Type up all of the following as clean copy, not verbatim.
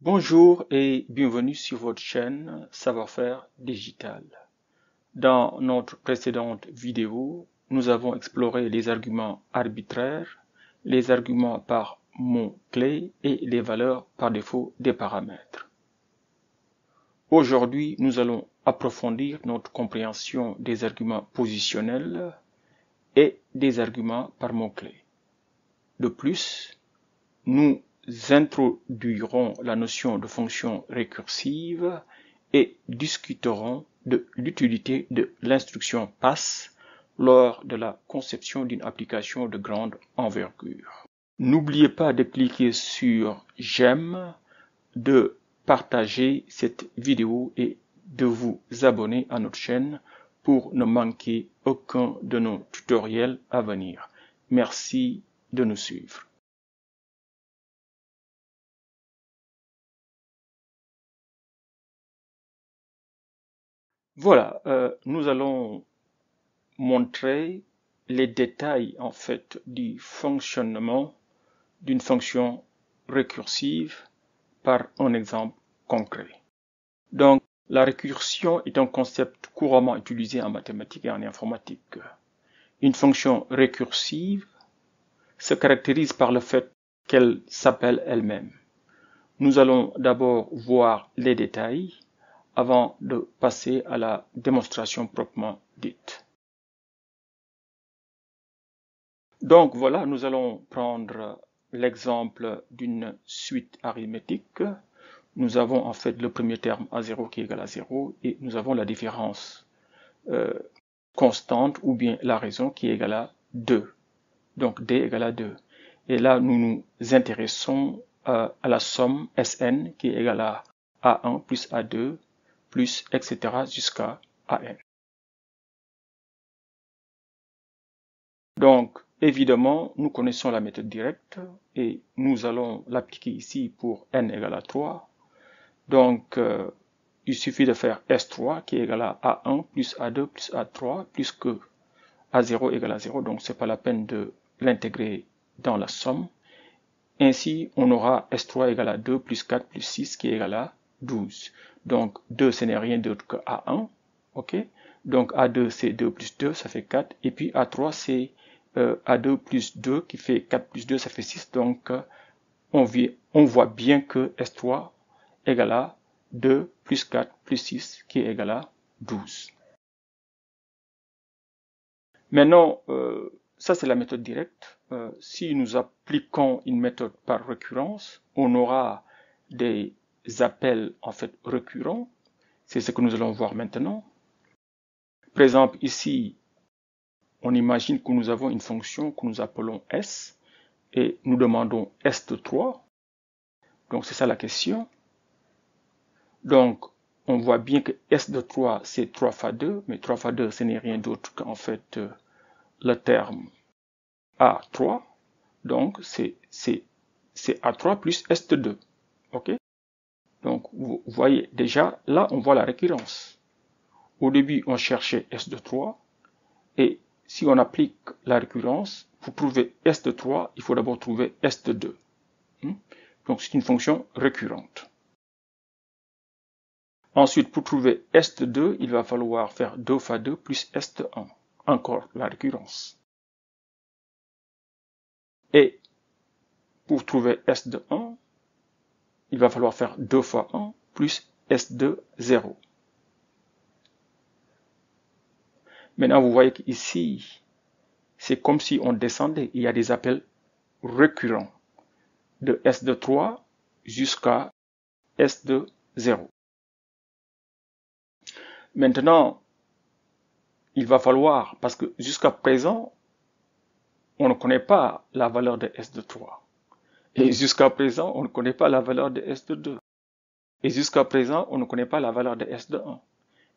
Bonjour et bienvenue sur votre chaîne Savoir-faire digital. Dans notre précédente vidéo, nous avons exploré les arguments arbitraires, les arguments par mots-clés et les valeurs par défaut des paramètres. Aujourd'hui, nous allons approfondir notre compréhension des arguments positionnels et des arguments par mots-clés. De plus, nous introduirons la notion de fonction récursive et discuterons de l'utilité de l'instruction pass lors de la conception d'une application de grande envergure. N'oubliez pas de cliquer sur j'aime, de partager cette vidéo et de vous abonner à notre chaîne pour ne manquer aucun de nos tutoriels à venir. Merci de nous suivre. Voilà, nous allons montrer les détails en fait du fonctionnement d'une fonction récursive par un exemple concret. Donc, la récursion est un concept couramment utilisé en mathématiques et en informatique. Une fonction récursive se caractérise par le fait qu'elle s'appelle elle-même. Nous allons d'abord voir les détails avant de passer à la démonstration proprement dite. Donc voilà, nous allons prendre l'exemple d'une suite arithmétique. Nous avons en fait le premier terme A0 qui est égal à 0 et nous avons la différence constante ou bien la raison qui est égale à 2. Donc D égale à 2. Et là, nous nous intéressons à la somme Sn qui est égale à A1 plus A2 plus etc. jusqu'à AN. Donc, évidemment, nous connaissons la méthode directe et nous allons l'appliquer ici pour n égale à 3. Donc, il suffit de faire S3 qui est égal à A1 plus A2 plus A3 plus que A0 égale à 0. Donc, c'est pas la peine de l'intégrer dans la somme. Ainsi, on aura S3 égale à 2 plus 4 plus 6 qui est égal à 12. Donc, 2, ce n'est rien d'autre que A1. Ok? Donc, A2, c'est 2 plus 2, ça fait 4. Et puis, A3, c'est A2 plus 2 qui fait 4 plus 2, ça fait 6. Donc, on voit bien que S3 égale à 2 plus 4 plus 6 qui est égal à 12. Maintenant, ça c'est la méthode directe. Si nous appliquons une méthode par récurrence, on aura des appels en fait récurrents. C'est ce que nous allons voir maintenant. Par exemple, ici, on imagine que nous avons une fonction que nous appelons S et nous demandons S de 3. Donc c'est ça la question. Donc on voit bien que S de 3 c'est 3 fois 2, mais 3 fois 2 ce n'est rien d'autre qu'en fait le terme A3. Donc c'est A3 plus S de 2. Ok? Donc vous voyez déjà là on voit la récurrence. Au début on cherchait S de 3 et si on applique la récurrence, pour trouver S de 3, il faut d'abord trouver S de 2. Donc c'est une fonction récurrente. Ensuite, pour trouver S de 2, il va falloir faire 2 fois 2 plus S de 1. Encore la récurrence. Et pour trouver S de 1, il va falloir faire 2 fois 1 plus S de 0. Maintenant, vous voyez qu'ici, c'est comme si on descendait. Il y a des appels récurrents de S de 3 jusqu'à S de 0. Maintenant, il va falloir, parce que jusqu'à présent, on ne connaît pas la valeur de S de 3. Et jusqu'à présent, on ne connaît pas la valeur de S de 2. Et jusqu'à présent, on ne connaît pas la valeur de S de 1.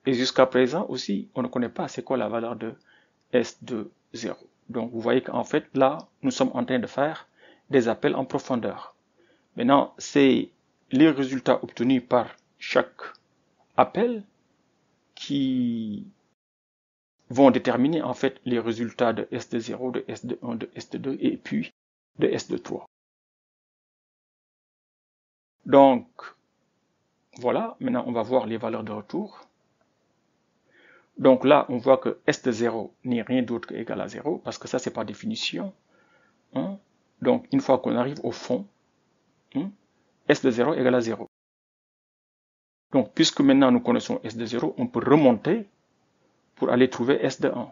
Et jusqu'à présent aussi, on ne connaît pas c'est quoi la valeur de S de 0. Donc, vous voyez qu'en fait, là, nous sommes en train de faire des appels en profondeur. Maintenant, c'est les résultats obtenus par chaque appel qui vont déterminer en fait les résultats de S de 0, de S de 1, de S de 2 et puis de S de 3. Donc, voilà, maintenant on va voir les valeurs de retour. Donc là, on voit que S de 0 n'est rien d'autre qu'égal à 0, parce que ça c'est par définition. Hein. Donc une fois qu'on arrive au fond, hein, S de 0 égale à 0. Donc puisque maintenant nous connaissons S de 0, on peut remonter pour aller trouver S de 1.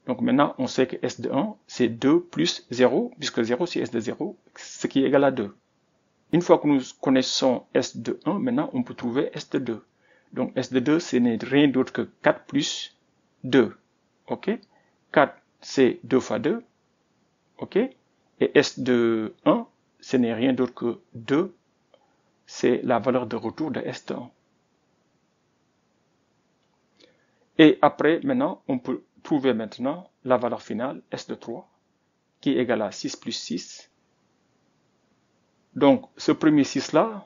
Donc maintenant, on sait que S de 1, c'est 2 plus 0, puisque 0 c'est S de 0, ce qui est égal à 2. Une fois que nous connaissons S de 1, maintenant on peut trouver S de 2. Donc S de 2, ce n'est rien d'autre que 4 plus 2. Ok? 4, c'est 2 fois 2. Ok? Et S de 1, ce n'est rien d'autre que 2. C'est la valeur de retour de S de 1. Et après, maintenant, on peut trouver maintenant la valeur finale, S de 3, qui est égale à 6 plus 6. Donc, ce premier 6-là,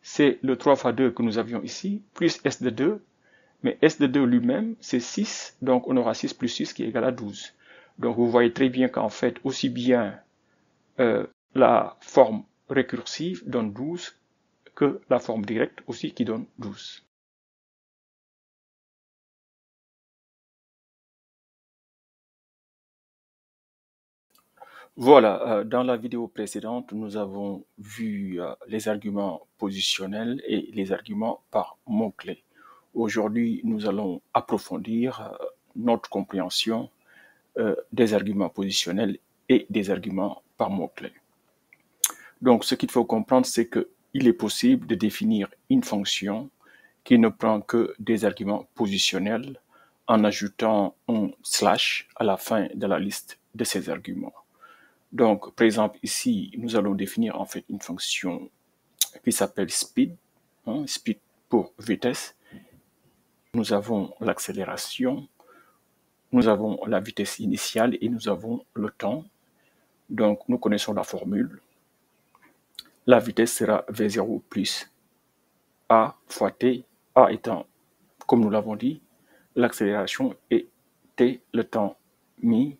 c'est le 3 fois 2 que nous avions ici, plus S de 2. Mais S de 2 lui-même, c'est 6. Donc, on aura 6 plus 6 qui est égal à 12. Donc, vous voyez très bien qu'en fait, aussi bien la forme récursive donne 12 que la forme directe aussi qui donne 12. Voilà, dans la vidéo précédente, nous avons vu les arguments positionnels et les arguments par mots-clés. Aujourd'hui, nous allons approfondir notre compréhension des arguments positionnels et des arguments par mots-clés. Donc, ce qu'il faut comprendre, c'est qu'il est possible de définir une fonction qui ne prend que des arguments positionnels en ajoutant un slash à la fin de la liste de ces arguments. Donc, par exemple, ici, nous allons définir en fait une fonction qui s'appelle speed, speed pour vitesse. Nous avons l'accélération, nous avons la vitesse initiale et nous avons le temps. Donc, nous connaissons la formule. La vitesse sera V0 plus A fois T, A étant, comme nous l'avons dit, l'accélération et T, le temps mis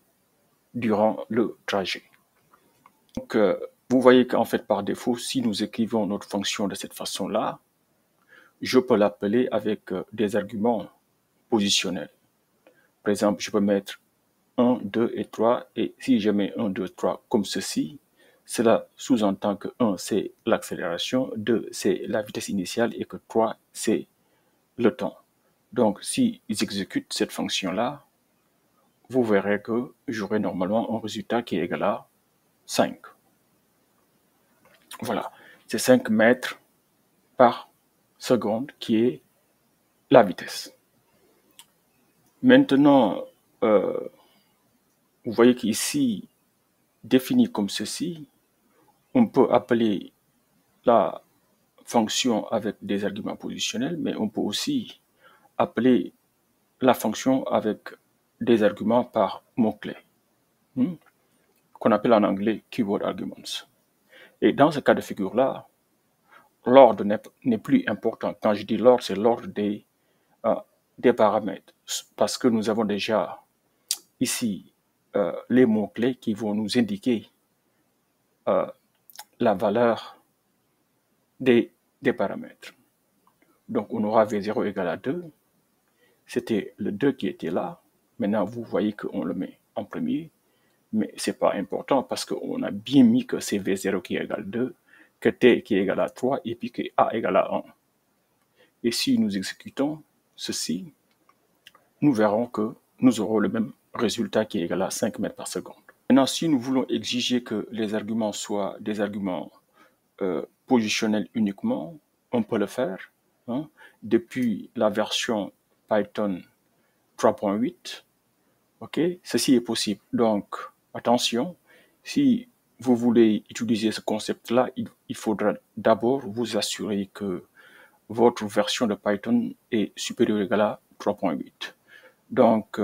durant le trajet. Donc, vous voyez qu'en fait, par défaut, si nous écrivons notre fonction de cette façon-là, je peux l'appeler avec des arguments positionnels. Par exemple, je peux mettre 1, 2 et 3, et si je mets 1, 2, 3 comme ceci, cela sous-entend que 1, c'est l'accélération, 2, c'est la vitesse initiale, et que 3, c'est le temps. Donc, si j'exécute cette fonction-là, vous verrez que j'aurai normalement un résultat qui est égal à 5. Voilà, c'est 5 mètres par seconde qui est la vitesse. Maintenant, vous voyez qu'ici, défini comme ceci, on peut appeler la fonction avec des arguments positionnels, mais on peut aussi appeler la fonction avec des arguments par mots-clés, qu'on appelle en anglais keyword arguments. Et dans ce cas de figure-là, l'ordre n'est plus important. Quand je dis l'ordre, c'est l'ordre des paramètres, parce que nous avons déjà ici les mots-clés qui vont nous indiquer la valeur des paramètres. Donc, on aura V0 égale à 2. C'était le 2 qui était là. Maintenant, vous voyez qu'on le met en premier. Mais ce n'est pas important parce qu'on a bien mis que c'est V0 qui est égal à 2, que T qui est égal à 3 et puis que A égale à 1. Et si nous exécutons ceci, nous verrons que nous aurons le même résultat qui est égal à 5 mètres par seconde. Maintenant, si nous voulons exiger que les arguments soient des arguments positionnels uniquement, on peut le faire. Depuis la version Python 3.8, ok, ceci est possible. Donc, attention, si vous voulez utiliser ce concept-là, il faudra d'abord vous assurer que votre version de Python est supérieure ou égale à 3.8. Donc,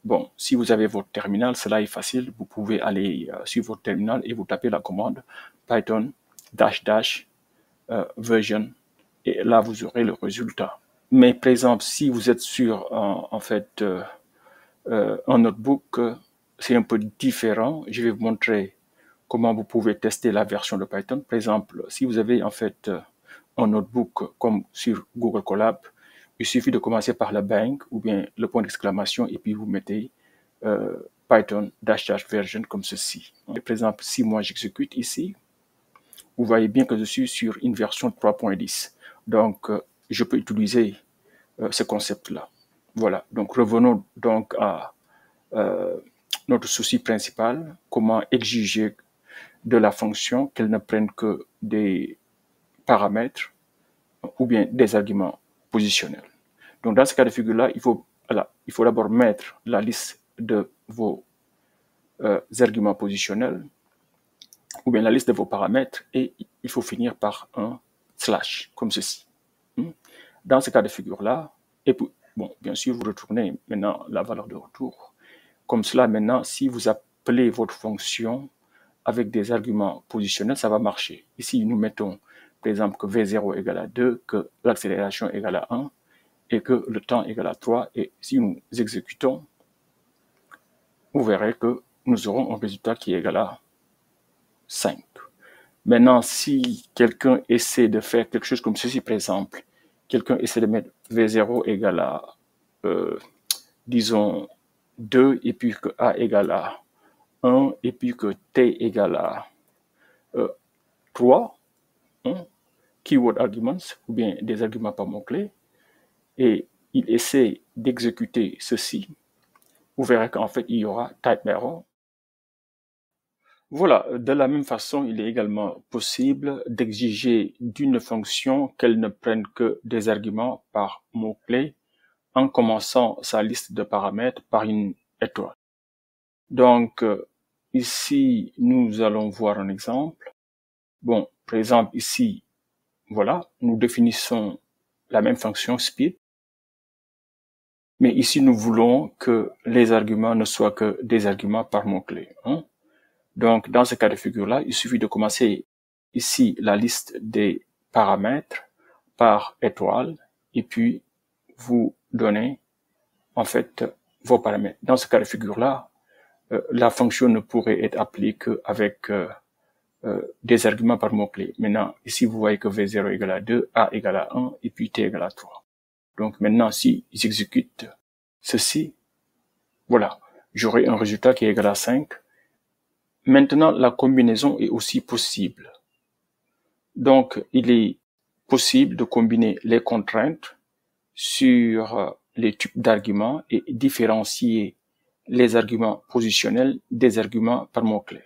bon, si vous avez votre terminal, cela est facile. Vous pouvez aller sur votre terminal et vous tapez la commande Python version et là, vous aurez le résultat. Mais par exemple, si vous êtes sur, en fait, un notebook, c'est un peu différent. Je vais vous montrer comment vous pouvez tester la version de Python. Par exemple, si vous avez en fait un notebook comme sur Google Colab, il suffit de commencer par la bank ou bien le point d'exclamation et puis vous mettez Python -- version comme ceci. Par exemple, si moi j'exécute ici, vous voyez bien que je suis sur une version 3.10. Donc, je peux utiliser ce concept-là. Voilà. Donc, revenons donc à notre souci principal, comment exiger de la fonction qu'elle ne prenne que des paramètres ou bien des arguments positionnels. Donc, dans ce cas de figure-là, il faut d'abord mettre la liste de vos arguments positionnels ou bien la liste de vos paramètres et il faut finir par un slash, comme ceci. Dans ce cas de figure-là, et puis, bon, bien sûr, vous retournez maintenant la valeur de retour. Comme cela, maintenant, si vous appelez votre fonction avec des arguments positionnels, ça va marcher. Ici, nous mettons, par exemple, que V0 égale à 2, que l'accélération égale à 1 et que le temps égale à 3. Et si nous exécutons, vous verrez que nous aurons un résultat qui est égal à 5. Maintenant, si quelqu'un essaie de faire quelque chose comme ceci, par exemple, quelqu'un essaie de mettre V0 égale à, disons, 2, et puis que A égale à 1, et puis que T égale à 3, keyword arguments, ou bien des arguments par mots-clés, et il essaie d'exécuter ceci, vous verrez qu'en fait, il y aura type error. Voilà, de la même façon, il est également possible d'exiger d'une fonction qu'elle ne prenne que des arguments par mot-clé en commençant sa liste de paramètres par une étoile. Donc, ici, nous allons voir un exemple. Bon, par exemple, ici, voilà, nous définissons la même fonction speed. Mais ici, nous voulons que les arguments ne soient que des arguments par mot-clé. Donc, dans ce cas de figure-là, il suffit de commencer ici la liste des paramètres par étoile et puis vous donnez en fait vos paramètres. Dans ce cas de figure-là, la fonction ne pourrait être appelée qu'avec des arguments par mot-clé. Maintenant, ici, vous voyez que V0 égale à 2, A égale à 1 et puis T égale à 3. Donc maintenant, si j'exécute ceci, voilà, j'aurai un résultat qui est égal à 5. Maintenant, la combinaison est aussi possible. Donc, il est possible de combiner les contraintes sur les types d'arguments et différencier les arguments positionnels des arguments par mots-clés.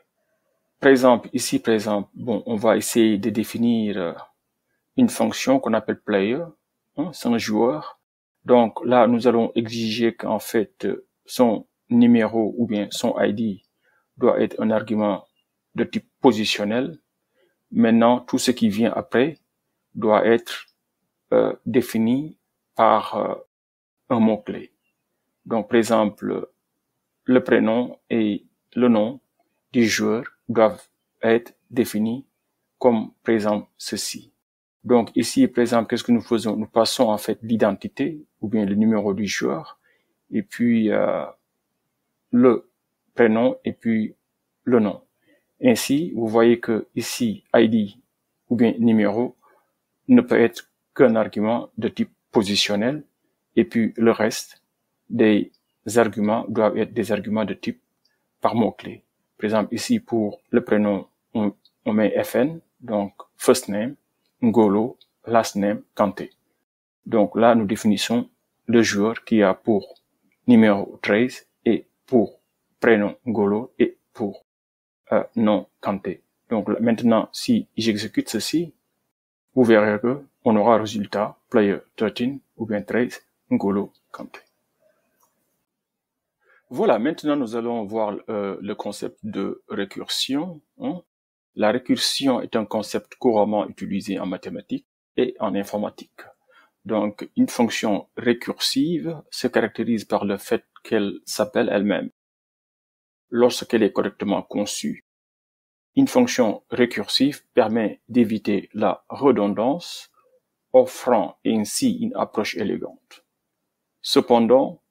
Par exemple, ici, bon, on va essayer de définir une fonction qu'on appelle player, c'est un joueur. Donc là, nous allons exiger qu'en fait, son numéro ou bien son ID doit être un argument de type positionnel. Maintenant, tout ce qui vient après doit être défini par un mot-clé. Donc, par exemple, le prénom et le nom du joueur doivent être définis comme, par exemple, ceci. Donc, ici, par exemple, qu'est-ce que nous faisons? Nous passons en fait l'identité ou bien le numéro du joueur et puis le prénom et puis le nom. Ainsi, vous voyez que ici, ID ou bien numéro ne peut être qu'un argument de type positionnel et puis le reste des arguments doivent être des arguments de type par mot-clé. Par exemple, ici, pour le prénom, on met FN, donc first name, Ngolo, last name, Kanté. Donc là, nous définissons le joueur qui a pour numéro 13 et pour prénom Ngolo et pour nom Kanté. Donc là, maintenant, si j'exécute ceci, vous verrez que on aura résultat player 13 ou bien 13 Ngolo Kanté. Voilà, maintenant nous allons voir le concept de récursion. La récursion est un concept couramment utilisé en mathématiques et en informatique. Donc, une fonction récursive se caractérise par le fait qu'elle s'appelle elle-même lorsqu'elle est correctement conçue. Une fonction récursive permet d'éviter la redondance, offrant ainsi une approche élégante. Cependant,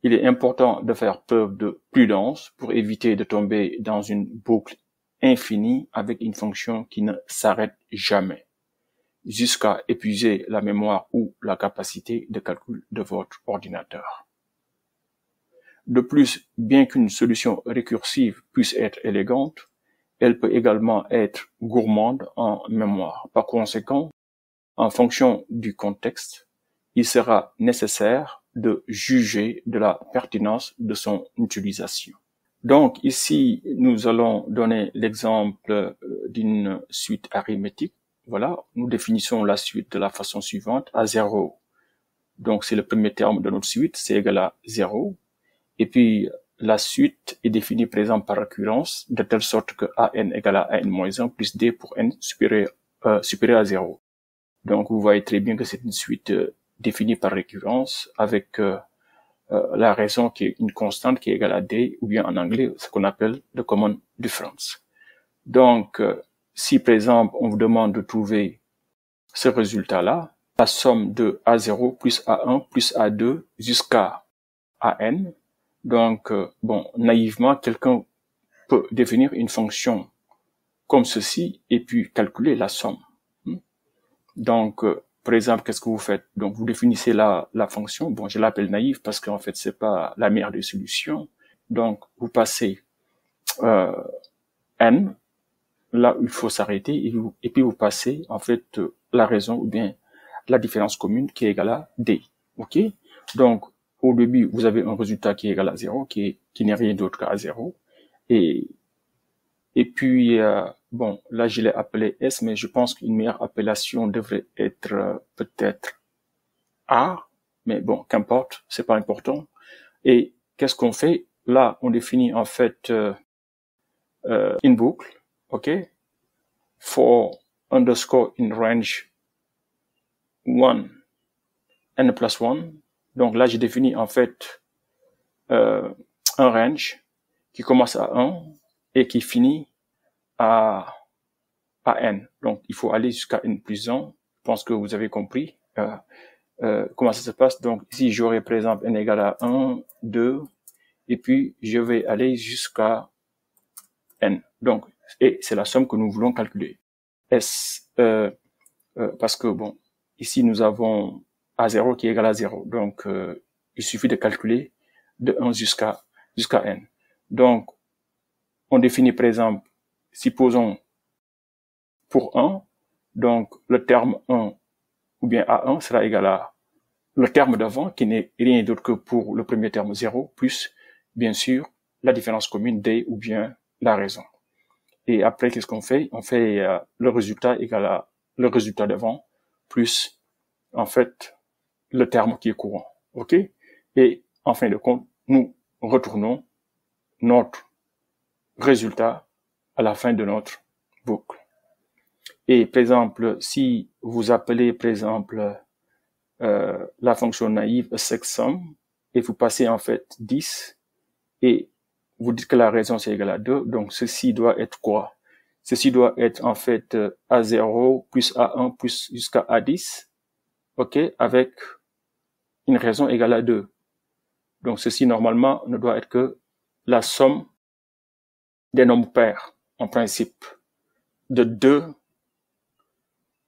il est important de faire preuve de prudence pour éviter de tomber dans une boucle infinie avec une fonction qui ne s'arrête jamais. jusqu'à épuiser la mémoire ou la capacité de calcul de votre ordinateur. De plus, bien qu'une solution récursive puisse être élégante, elle peut également être gourmande en mémoire. Par conséquent, en fonction du contexte, il sera nécessaire de juger de la pertinence de son utilisation. Donc ici, nous allons donner l'exemple d'une suite arithmétique. Voilà, nous définissons la suite de la façon suivante. A0, donc c'est le premier terme de notre suite, c'est égal à 0. Et puis, la suite est définie, par exemple, par récurrence, de telle sorte que an égale à an moins 1 plus d pour n supérieur à 0. Donc, vous voyez très bien que c'est une suite définie par récurrence avec la raison qui est une constante qui est égale à d, ou bien en anglais, ce qu'on appelle le common difference. Donc, si par exemple, on vous demande de trouver ce résultat-là, la somme de A0 plus A1 plus A2 jusqu'à AN, donc, naïvement, quelqu'un peut définir une fonction comme ceci et puis calculer la somme. Donc, par exemple, qu'est-ce que vous faites? Donc, vous définissez la fonction. Bon, je l'appelle naïve parce qu'en fait, c'est pas la meilleure des solutions. Donc, vous passez n, là où il faut s'arrêter, et puis vous passez, en fait, la raison ou bien la différence commune qui est égale à d. OK? Donc, au début, vous avez un résultat qui est égal à 0, qui n'est rien d'autre qu'à 0. Et puis, là, je l'ai appelé S, mais je pense qu'une meilleure appellation devrait être peut-être A. Mais bon, qu'importe, c'est pas important. Et qu'est-ce qu'on fait? Là, on définit en fait une boucle, OK? For underscore in range 1, n plus 1. Donc là, j'ai défini en fait un range qui commence à 1 et qui finit à n. Donc, il faut aller jusqu'à n plus 1. Je pense que vous avez compris comment ça se passe. Donc, ici, j'aurai par exemple n égale à 1, 2, et puis je vais aller jusqu'à n. Donc, et c'est la somme que nous voulons calculer. S, parce que bon, ici nous avons A0 qui est égal à 0. Donc, il suffit de calculer de 1 jusqu'à n. Donc, on définit par exemple, supposons pour 1, donc le terme 1 ou bien A1 sera égal à le terme d'avant qui n'est rien d'autre que pour le premier terme 0 plus, bien sûr, la différence commune d ou bien la raison. Et après, qu'est-ce qu'on fait? On fait le résultat égal à le résultat d'avant plus, en fait, le terme qui est courant. OK? Et en fin de compte, nous retournons notre résultat à la fin de notre boucle. Et par exemple, si vous appelez par exemple la fonction naïve sexsum et vous passez en fait 10 et vous dites que la raison c'est égal à 2, donc ceci doit être quoi? Ceci doit être en fait A0 plus A1 plus jusqu'à A10, ok, avec une raison égale à 2. Donc ceci normalement ne doit être que la somme des nombres pairs en principe de 2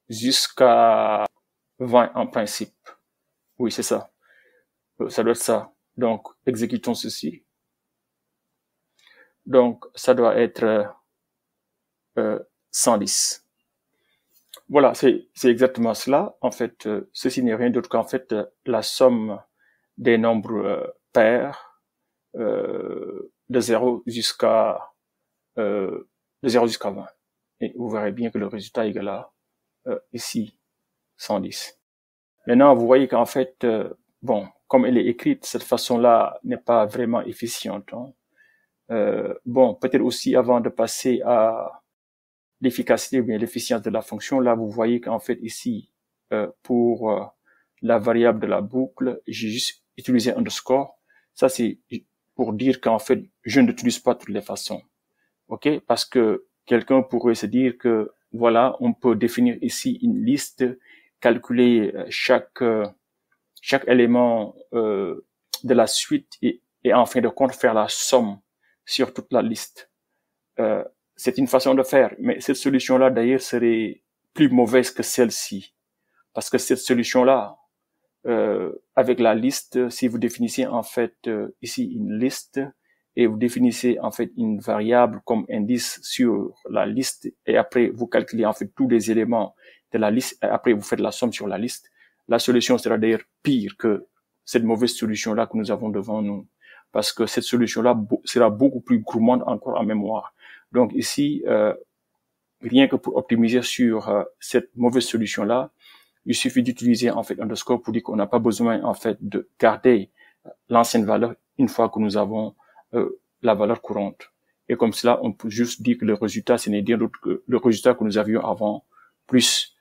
jusqu'à 20 en principe. Oui, c'est ça. Ça doit être ça. Donc, exécutons ceci. Donc, ça doit être 110. Voilà, c'est exactement cela. En fait, ceci n'est rien d'autre qu'en fait la somme des nombres pairs de 0 jusqu'à 20. Et vous verrez bien que le résultat est égal à ici 110. Maintenant, vous voyez qu'en fait, comme elle est écrite, cette façon-là n'est pas vraiment efficiente. Hein. Peut-être aussi avant de passer à l'efficacité ou bien l'efficience de la fonction, là, vous voyez qu'en fait ici, pour la variable de la boucle, j'ai juste utilisé underscore. Ça, c'est pour dire qu'en fait, je n'utilise pas toutes les façons. OK? Parce que quelqu'un pourrait se dire que, voilà, on peut définir ici une liste, calculer chaque élément de la suite et en fin de compte faire la somme sur toute la liste. C'est une façon de faire, mais cette solution-là d'ailleurs serait plus mauvaise que celle-ci. Parce que cette solution-là, avec la liste, si vous définissez en fait ici une liste et vous définissez en fait une variable comme indice sur la liste et après vous calculez en fait tous les éléments de la liste et après vous faites la somme sur la liste, la solution sera d'ailleurs pire que cette mauvaise solution-là que nous avons devant nous. Parce que cette solution-là sera beaucoup plus gourmande encore en mémoire. Donc ici, rien que pour optimiser sur cette mauvaise solution-là, il suffit d'utiliser en fait underscore pour dire qu'on n'a pas besoin en fait de garder l'ancienne valeur une fois que nous avons la valeur courante. Et comme cela, on peut juste dire que le résultat, ce n'est rien d'autre que le résultat que nous avions avant, plus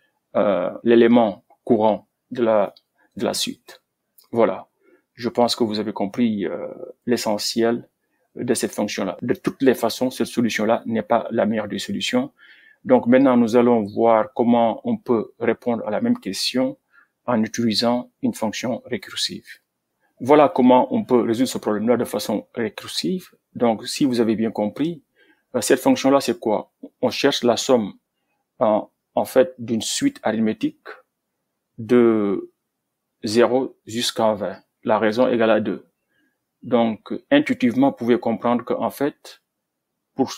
l'élément courant de la suite. Voilà. Je pense que vous avez compris l'essentiel de cette fonction-là. De toutes les façons, cette solution-là n'est pas la meilleure des solutions. Donc maintenant, nous allons voir comment on peut répondre à la même question en utilisant une fonction récursive. Voilà comment on peut résoudre ce problème-là de façon récursive. Donc, si vous avez bien compris, cette fonction-là, c'est quoi? On cherche la somme en fait d'une suite arithmétique de 0 jusqu'à 20. La raison égale à 2. Donc, intuitivement, vous pouvez comprendre qu'en fait, pour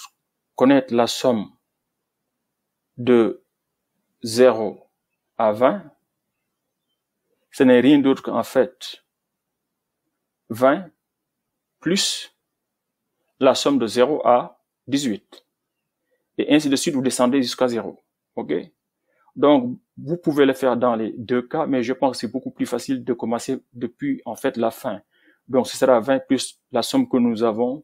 connaître la somme de 0 à 20, ce n'est rien d'autre qu'en fait 20 plus la somme de 0 à 18. Et ainsi de suite, vous descendez jusqu'à 0. OK? Donc, vous pouvez le faire dans les deux cas, mais je pense que c'est beaucoup plus facile de commencer depuis en fait la fin. Donc, ce sera 20 plus la somme que nous avons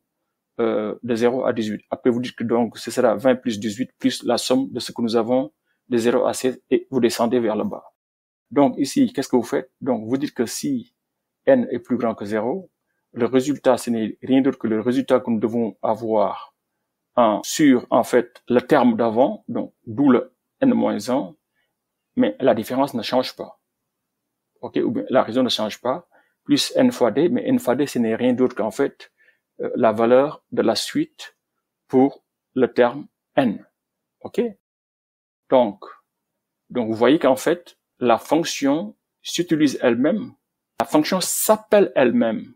de 0 à 18. Après, vous dites que donc ce sera 20 plus 18 plus la somme de ce que nous avons de 0 à 16 et vous descendez vers le bas. Donc ici, qu'est-ce que vous faites? Donc vous dites que si n est plus grand que 0, le résultat, ce n'est rien d'autre que le résultat que nous devons avoir sur en fait le terme d'avant, donc d'où le n-1, mais la différence ne change pas. OK? Ou bien la raison ne change pas, plus n fois d, mais n fois d, ce n'est rien d'autre qu'en fait la valeur de la suite pour le terme n. OK? Donc vous voyez qu'en fait, la fonction s'utilise elle-même. La fonction s'appelle elle-même.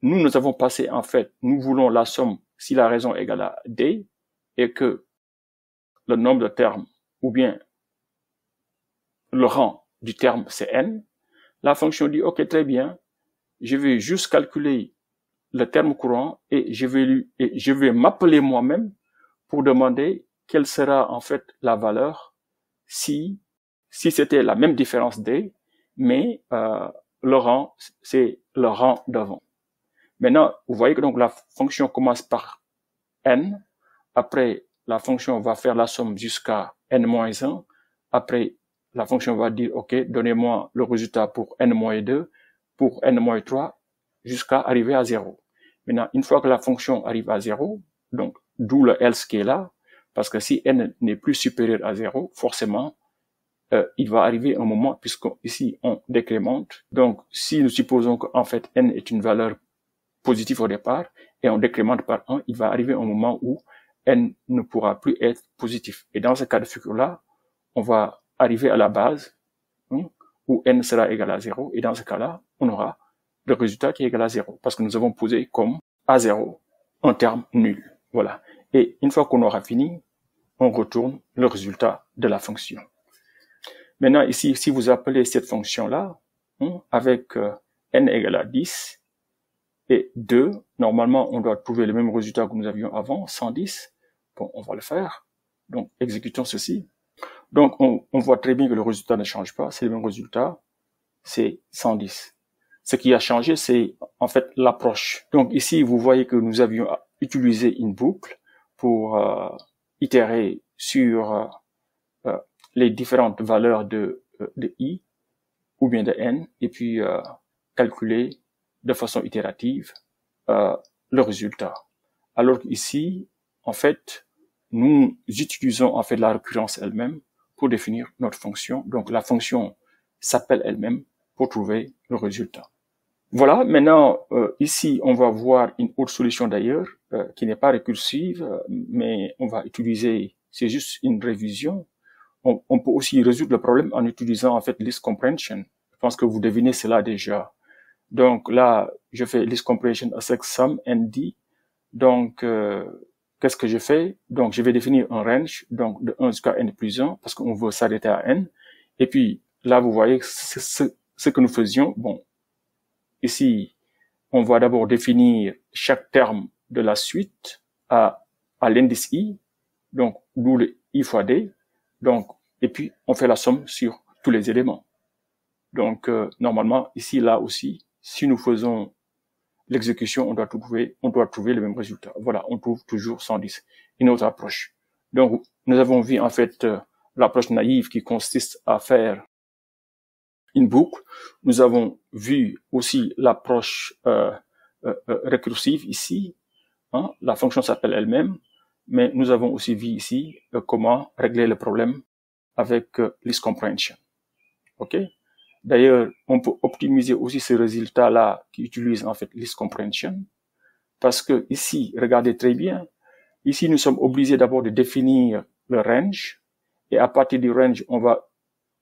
Nous avons passé, en fait, nous voulons la somme si la raison est égale à d et que le nombre de termes ou bien le rang du terme c'est n. La fonction dit, OK, très bien, je vais juste calculer le terme courant et je vais m'appeler moi-même pour demander quelle sera en fait la valeur si c'était la même différence d, mais le rang, c'est le rang d'avant. Maintenant, vous voyez que donc la fonction commence par n, après la fonction va faire la somme jusqu'à n-1, après la fonction va dire, OK, donnez-moi le résultat pour n-2, pour n-3, jusqu'à arriver à 0. Maintenant, une fois que la fonction arrive à 0, donc d'où le else qui est là, parce que si n n'est plus supérieur à 0, forcément, il va arriver un moment, puisqu'ici on décrémente. Donc, si nous supposons qu'en fait n est une valeur positive au départ, et on décrémente par 1, il va arriver un moment où n ne pourra plus être positif. Et dans ce cas de figure-là, on va arriver à la base, où n sera égal à 0, et dans ce cas-là, on aura le résultat qui est égal à 0, parce que nous avons posé comme A0 un terme nul. Voilà. Et une fois qu'on aura fini, on retourne le résultat de la fonction. Maintenant, ici, si vous appelez cette fonction-là, avec n égale à 10 et 2, normalement, on doit trouver le même résultat que nous avions avant, 110. Bon, on va le faire. Donc, exécutons ceci. Donc, on voit très bien que le résultat ne change pas. C'est le même résultat. C'est 110. Ce qui a changé, c'est en fait l'approche. Donc, ici, vous voyez que nous avions utilisé une boucle pour itérer sur les différentes valeurs de i ou bien de n et puis calculer de façon itérative le résultat. Alors qu'ici, en fait, nous utilisons en fait la récurrence elle-même pour définir notre fonction. Donc la fonction s'appelle elle-même pour trouver le résultat. Voilà, maintenant ici on va voir une autre solution d'ailleurs qui n'est pas récursive, mais on va utiliser, c'est juste une révision. on peut aussi résoudre le problème en utilisant en fait list comprehension. Je pense que vous devinez cela déjà. Donc là, je fais list comprehension avec sum nd. Donc, qu'est-ce que je fais? Donc, je vais définir un range, donc de 1 jusqu'à n plus 1, parce qu'on veut s'arrêter à n. Et puis, là, vous voyez ce que nous faisions. Bon, ici, on va d'abord définir chaque terme de la suite à l'indice i, donc d'où le i fois d. Donc, et puis, on fait la somme sur tous les éléments. Donc, normalement, ici, là aussi, si nous faisons l'exécution, on doit trouver le même résultat. Voilà, on trouve toujours 110. Une autre approche. Donc, nous avons vu en fait l'approche naïve qui consiste à faire une boucle. Nous avons vu aussi l'approche récursive ici. Hein, la fonction s'appelle elle-même, mais nous avons aussi vu ici comment régler le problème avec list comprehension. Ok? D'ailleurs, on peut optimiser aussi ce résultat-là qui utilise en fait list comprehension, parce que ici, regardez très bien, ici nous sommes obligés d'abord de définir le range, et à partir du range, on va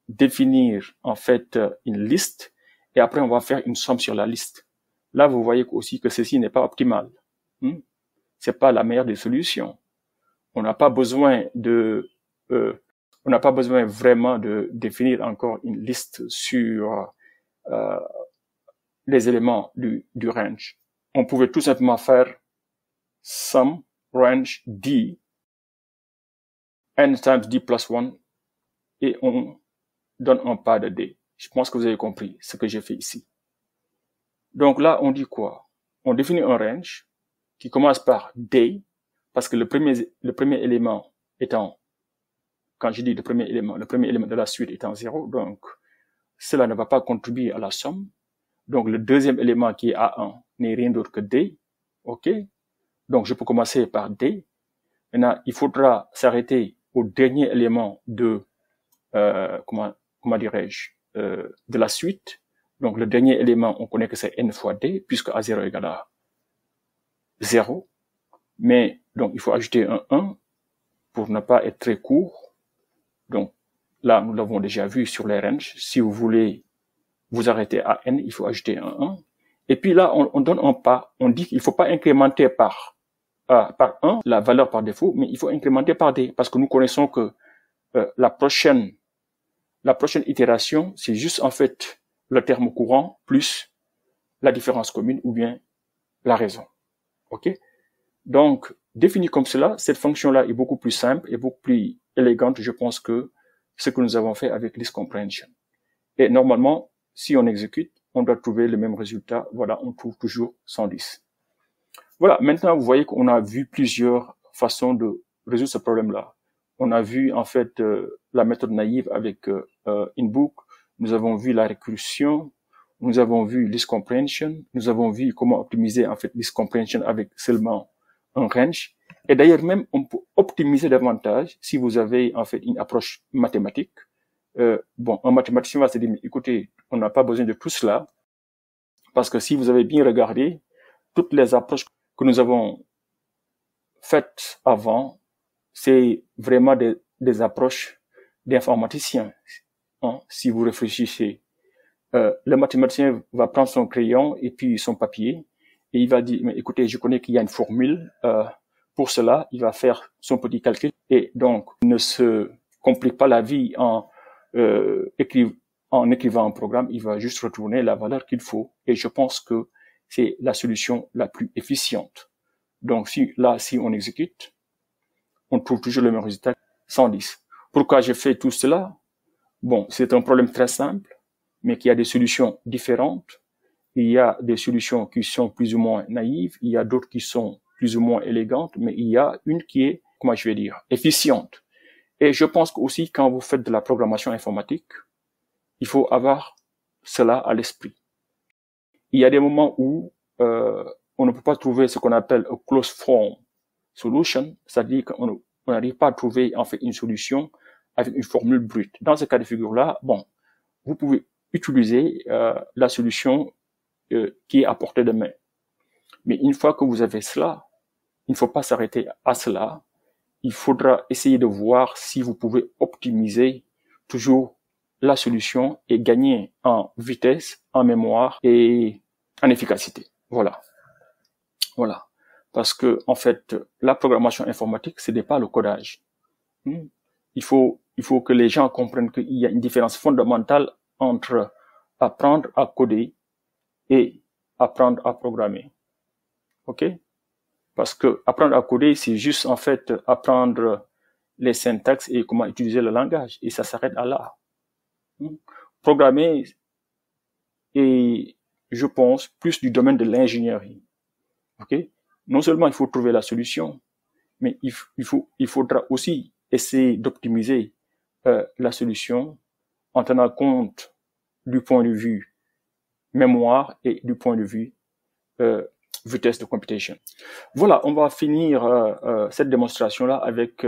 définir en fait une liste, et après on va faire une somme sur la liste. Là, vous voyez aussi que ceci n'est pas optimal. C'est pas la meilleure des solutions. On n'a pas besoin on n'a pas besoin vraiment de définir encore une liste sur les éléments du range. On pouvait tout simplement faire sum range d n times d plus 1 et on donne un pas de d. Je pense que vous avez compris ce que j'ai fait ici. Donc là, on dit quoi? On définit un range qui commence par d, parce que le premier élément étant, quand je dis le premier élément de la suite étant 0, donc cela ne va pas contribuer à la somme. Donc le deuxième élément qui est A1 n'est rien d'autre que D. Ok? Donc je peux commencer par D. Maintenant, il faudra s'arrêter au dernier élément de comment dirais-je de la suite. Donc le dernier élément, on connaît que c'est n fois D, puisque A0 égale à 0. Mais donc il faut ajouter un 1 pour ne pas être très court. Donc là, nous l'avons déjà vu sur les ranges. Si vous voulez vous arrêter à n, il faut ajouter un 1. Et puis là, on donne un pas. On dit qu'il ne faut pas incrémenter par 1 la valeur par défaut, mais il faut incrémenter par d, parce que nous connaissons que la prochaine itération, c'est juste en fait le terme courant plus la différence commune ou bien la raison. Ok? Donc, défini comme cela, cette fonction-là est beaucoup plus simple et beaucoup plus élégante, je pense, que ce que nous avons fait avec list comprehension. Et normalement, si on exécute, on doit trouver le même résultat. Voilà, on trouve toujours 110. Voilà, maintenant, vous voyez qu'on a vu plusieurs façons de résoudre ce problème-là. On a vu, en fait, la méthode naïve avec une boucle. Nous avons vu la récursion. Nous avons vu list comprehension. Nous avons vu comment optimiser, en fait, list comprehension avec seulement un range. Et d'ailleurs, même, on peut optimiser davantage si vous avez, en fait, une approche mathématique. Bon, un mathématicien va se dire, mais écoutez, on n'a pas besoin de tout cela, parce que si vous avez bien regardé, toutes les approches que nous avons faites avant, c'est vraiment des approches d'informaticiens. Hein, si vous réfléchissez, le mathématicien va prendre son crayon et puis son papier, et il va dire, mais écoutez, je connais qu'il y a une formule, pour cela, il va faire son petit calcul, et donc, il ne se complique pas la vie en écrivant un programme, il va juste retourner la valeur qu'il faut. Et je pense que c'est la solution la plus efficiente. Donc si on exécute, on trouve toujours le même résultat, 110. Pourquoi j'ai fait tout cela? Bon, c'est un problème très simple, mais qui a des solutions différentes. Il y a des solutions qui sont plus ou moins naïves, il y a d'autres qui sont plus ou moins élégantes, mais il y a une qui est, comment je vais dire, efficiente. Et je pense aussi quand vous faites de la programmation informatique, il faut avoir cela à l'esprit. Il y a des moments où on ne peut pas trouver ce qu'on appelle a closed form solution, c'est-à-dire qu'on n'arrive pas à trouver en fait une solution avec une formule brute. Dans ce cas de figure-là, bon, vous pouvez utiliser la solution qui est à portée de main. Mais une fois que vous avez cela, il ne faut pas s'arrêter à cela. il faudra essayer de voir si vous pouvez optimiser toujours la solution et gagner en vitesse, en mémoire et en efficacité. Voilà. Voilà. Parce que, en fait, la programmation informatique, ce n'est pas le codage. Il faut que les gens comprennent qu'il y a une différence fondamentale entre apprendre à coder et apprendre à programmer. OK? Parce que apprendre à coder, c'est juste, en fait, apprendre les syntaxes et comment utiliser le langage. Et ça s'arrête à là. Programmer est, je pense, plus du domaine de l'ingénierie. OK? Non seulement il faut trouver la solution, mais il faudra aussi essayer d'optimiser la solution en tenant compte du point de vue mémoire et du point de vue vitesse de computation. Voilà, on va finir cette démonstration-là avec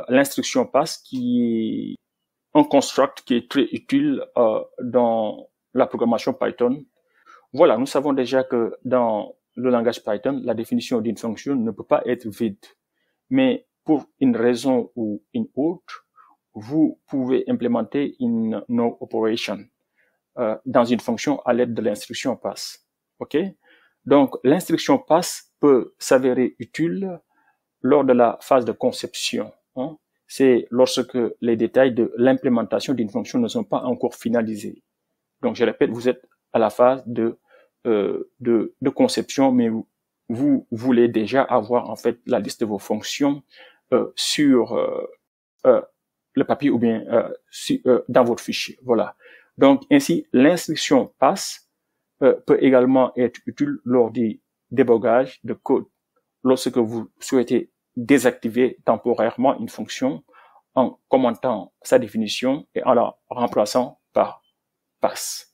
l'instruction pass, qui est un construct qui est très utile dans la programmation Python. Voilà, nous savons déjà que dans le langage Python, la définition d'une fonction ne peut pas être vide. Mais pour une raison ou une autre, vous pouvez implémenter une no operation dans une fonction à l'aide de l'instruction pass. OK? Donc, l'instruction pass peut s'avérer utile lors de la phase de conception. C'est lorsque les détails de l'implémentation d'une fonction ne sont pas encore finalisés. Donc, je répète, vous êtes à la phase de conception, mais vous voulez déjà avoir en fait la liste de vos fonctions sur le papier ou bien dans votre fichier. Voilà. Donc, ainsi, l'instruction pass peut également être utile lors du débogage de code, lorsque vous souhaitez désactiver temporairement une fonction en commentant sa définition et en la remplaçant par pass.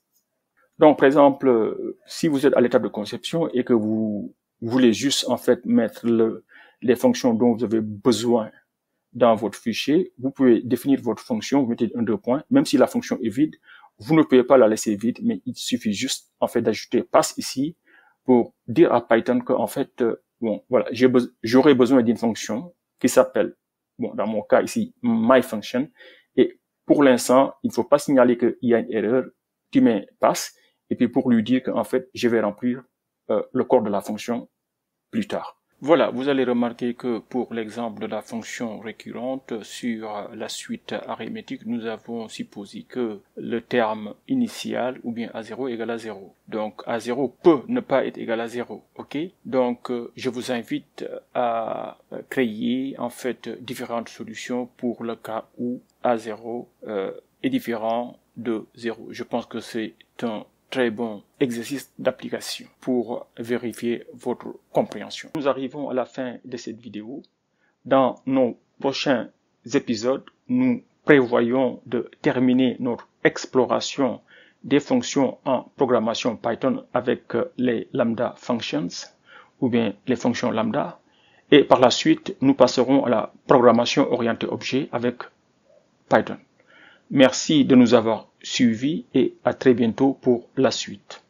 Donc, par exemple, si vous êtes à l'étape de conception et que vous voulez juste en fait mettre les fonctions dont vous avez besoin dans votre fichier, vous pouvez définir votre fonction, vous mettez un 2 points, même si la fonction est vide, vous ne pouvez pas la laisser vide, mais il suffit juste en fait d'ajouter pass ici pour dire à Python que en fait voilà, j'aurais besoin d'une fonction qui s'appelle, dans mon cas ici, myFunction, et pour l'instant, il ne faut pas signaler qu'il y a une erreur, tu mets pass, et puis pour lui dire qu'en fait, je vais remplir le corps de la fonction plus tard. Voilà, vous allez remarquer que pour l'exemple de la fonction récurrente sur la suite arithmétique, nous avons supposé que le terme initial ou bien A0 égale à 0. Donc A0 peut ne pas être égal à 0, ok? Donc je vous invite à créer en fait différentes solutions pour le cas où A0 est différent de 0. Je pense que c'est un très bon exercice d'application pour vérifier votre compréhension. Nous arrivons à la fin de cette vidéo. Dans nos prochains épisodes, nous prévoyons de terminer notre exploration des fonctions en programmation Python avec les lambda functions ou bien les fonctions lambda. Et par la suite, nous passerons à la programmation orientée objet avec Python. Merci de nous avoir suivis et à très bientôt pour la suite.